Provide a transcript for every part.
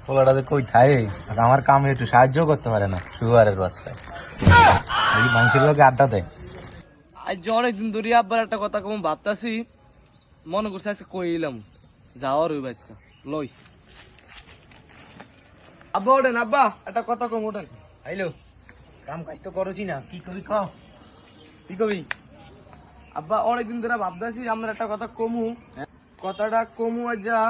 পোলাটা যে কই থাকে আমার কামে একটু সাহায্য করতে পারে না সুগারের বাচ্চায় এই মানুষের লোকে আড্ডা দেয়। আজ অনেকদিন ধরে আব্বার একটা কথা কম ভাবতাছি, মনে করছে আজকে কইলাম যাওয়ার ওই বাচ্চা লই। আব্বা ওঠেন, আব্বা একটা কথা কম ওঠেন। আইলো কাম কাজ তো করছি না, কি কবি কও। কি কবি? আব্বা অনেকদিন ধরে ভাবতাছি আমরা একটা কথা কমু, কথাটা কমু আজ যা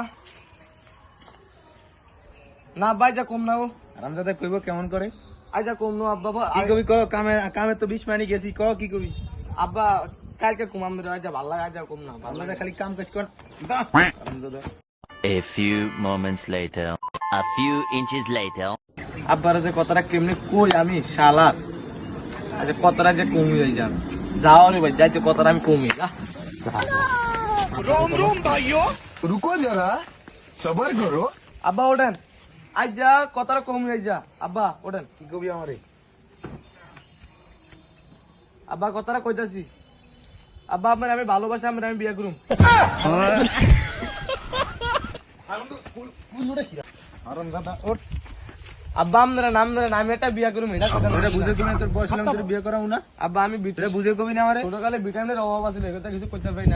না ভাই যা কম না ও আরামদাদা কইব কেমন করে আজ যা কম না আব্বা। কি কবি ক, কামে কামে তো 20 মানি গেছি, ক কি কবি। আব্বা কালকে কম আমরা আজ যা ভাল লাগে, আজ যা কম না ভাল আল্লাহ লাগে। খালি কাম কাজ কর আরামদাদা। A few moments later. A few inches later. আব্বার যে কথাটা কেমনে কই আমি শালা, আজ কথাটা যে কমি যাই যান যাওয়ার ভাই যাইতে কথাটা আমি কমি যা। रुको जरा सबर करो। আব্বা ওঠেন, আজ যা কথাটা কমি যাই যা। আব্বা ওঠেন, কি কবি আমারে আব্বা কথাটা কইতাছি। আব্বা আপনার আমি ভালোবাসি, আমরা আমি বিয়ে করুম। আরামদাদা ওঠ। আব্বা আপনারা নাম ধরেন, আমি একটা বিয়ে করুম। এটা কথা এটা বুঝে কবি না, তোর বয়স হলাম তোর বিয়ে করাও না। আব্বা আমি এটা বুঝে কবি না আমারে। ছোটকালে ভিটামিনের অভাব আছে, এগুলো কিছু করতে পারি না।